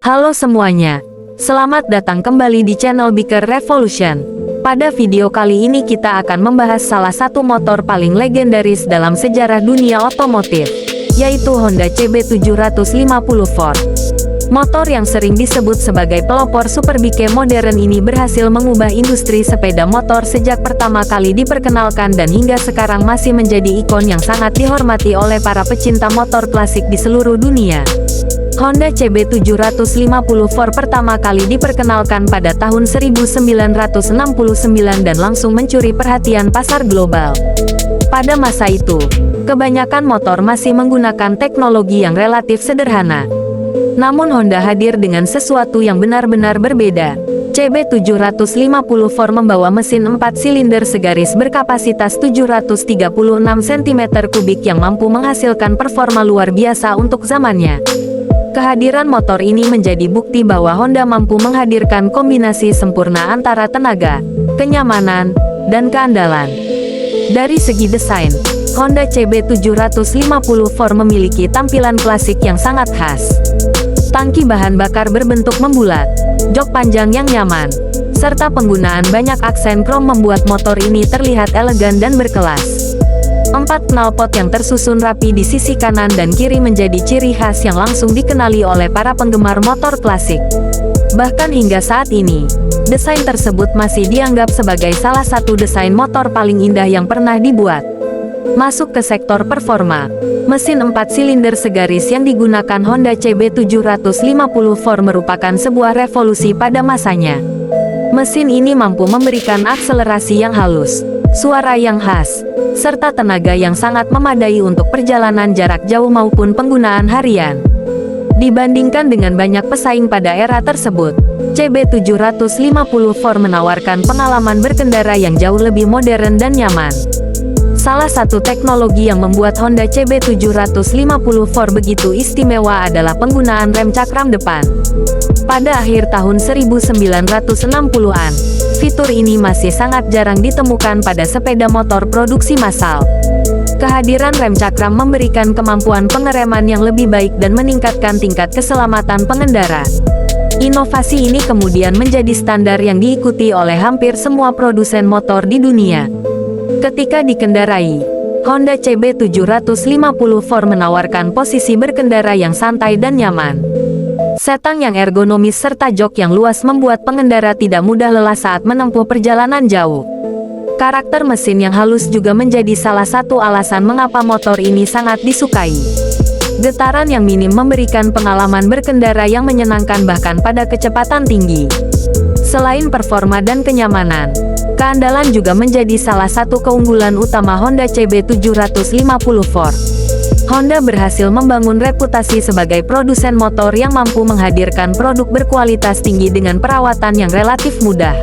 Halo semuanya, selamat datang kembali di channel Biker Revolution. Pada video kali ini kita akan membahas salah satu motor paling legendaris dalam sejarah dunia otomotif, yaitu Honda CB750 Motor yang sering disebut sebagai pelopor superbike modern ini berhasil mengubah industri sepeda motor sejak pertama kali diperkenalkan dan hingga sekarang masih menjadi ikon yang sangat dihormati oleh para pecinta motor klasik di seluruh dunia. Honda CB750 pertama kali diperkenalkan pada tahun 1969 dan langsung mencuri perhatian pasar global. Pada masa itu, kebanyakan motor masih menggunakan teknologi yang relatif sederhana. Namun Honda hadir dengan sesuatu yang benar-benar berbeda. CB750 membawa mesin 4 silinder segaris berkapasitas 736 cm3 yang mampu menghasilkan performa luar biasa untuk zamannya. Kehadiran motor ini menjadi bukti bahwa Honda mampu menghadirkan kombinasi sempurna antara tenaga, kenyamanan, dan keandalan. Dari segi desain, Honda CB750 memiliki tampilan klasik yang sangat khas. Tangki bahan bakar berbentuk membulat, jok panjang yang nyaman, serta penggunaan banyak aksen krom membuat motor ini terlihat elegan dan berkelas. 4 knalpot yang tersusun rapi di sisi kanan dan kiri menjadi ciri khas yang langsung dikenali oleh para penggemar motor klasik. Bahkan hingga saat ini, desain tersebut masih dianggap sebagai salah satu desain motor paling indah yang pernah dibuat. Masuk ke sektor performa, mesin 4 silinder segaris yang digunakan Honda CB750 merupakan sebuah revolusi pada masanya. Mesin ini mampu memberikan akselerasi yang halus, suara yang khas, serta tenaga yang sangat memadai untuk perjalanan jarak jauh maupun penggunaan harian. Dibandingkan dengan banyak pesaing pada era tersebut, CB750 menawarkan pengalaman berkendara yang jauh lebih modern dan nyaman. Salah satu teknologi yang membuat Honda CB750 begitu istimewa adalah penggunaan rem cakram depan. Pada akhir tahun 1960-an, fitur ini masih sangat jarang ditemukan pada sepeda motor produksi massal. Kehadiran rem cakram memberikan kemampuan pengereman yang lebih baik dan meningkatkan tingkat keselamatan pengendara. Inovasi ini kemudian menjadi standar yang diikuti oleh hampir semua produsen motor di dunia. Ketika dikendarai, Honda CB750 menawarkan posisi berkendara yang santai dan nyaman. Setang yang ergonomis serta jok yang luas membuat pengendara tidak mudah lelah saat menempuh perjalanan jauh. Karakter mesin yang halus juga menjadi salah satu alasan mengapa motor ini sangat disukai. Getaran yang minim memberikan pengalaman berkendara yang menyenangkan bahkan pada kecepatan tinggi. Selain performa dan kenyamanan, keandalan juga menjadi salah satu keunggulan utama Honda CB750. Honda berhasil membangun reputasi sebagai produsen motor yang mampu menghadirkan produk berkualitas tinggi dengan perawatan yang relatif mudah.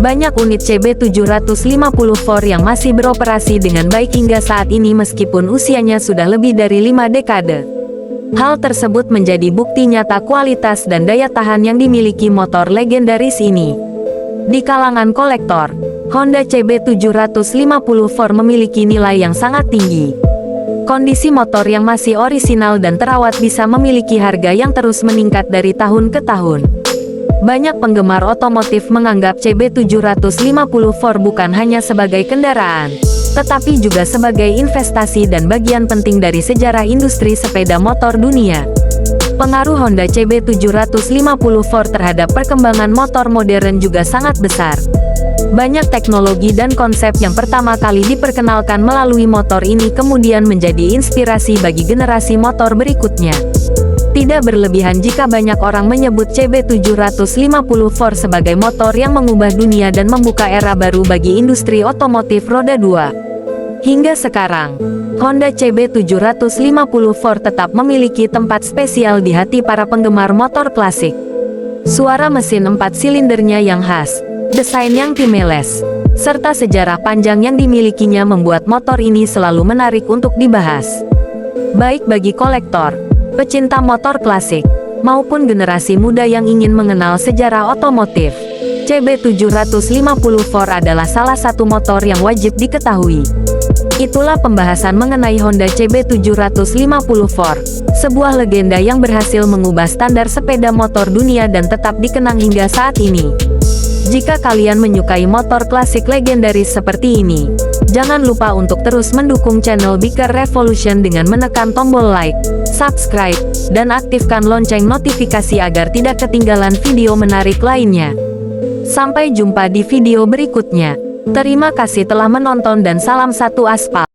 Banyak unit CB750 yang masih beroperasi dengan baik hingga saat ini meskipun usianya sudah lebih dari 5 dekade. Hal tersebut menjadi bukti nyata kualitas dan daya tahan yang dimiliki motor legendaris ini. Di kalangan kolektor, Honda CB750 memiliki nilai yang sangat tinggi. Kondisi motor yang masih orisinal dan terawat bisa memiliki harga yang terus meningkat dari tahun ke tahun. Banyak penggemar otomotif menganggap CB750 bukan hanya sebagai kendaraan, tetapi juga sebagai investasi dan bagian penting dari sejarah industri sepeda motor dunia. Pengaruh Honda CB750 terhadap perkembangan motor modern juga sangat besar. Banyak teknologi dan konsep yang pertama kali diperkenalkan melalui motor ini kemudian menjadi inspirasi bagi generasi motor berikutnya. Tidak berlebihan jika banyak orang menyebut CB750 sebagai motor yang mengubah dunia dan membuka era baru bagi industri otomotif roda 2. Hingga sekarang, Honda CB750 tetap memiliki tempat spesial di hati para penggemar motor klasik. Suara mesin 4 silindernya yang khas, desain yang timeless, serta sejarah panjang yang dimilikinya membuat motor ini selalu menarik untuk dibahas. Baik bagi kolektor, pecinta motor klasik, maupun generasi muda yang ingin mengenal sejarah otomotif, CB750 adalah salah satu motor yang wajib diketahui. Itulah pembahasan mengenai Honda CB750 sebuah legenda yang berhasil mengubah standar sepeda motor dunia dan tetap dikenang hingga saat ini. Jika kalian menyukai motor klasik legendaris seperti ini, jangan lupa untuk terus mendukung channel Biker Revolution dengan menekan tombol like, subscribe, dan aktifkan lonceng notifikasi agar tidak ketinggalan video menarik lainnya. Sampai jumpa di video berikutnya. Terima kasih telah menonton dan salam satu aspal.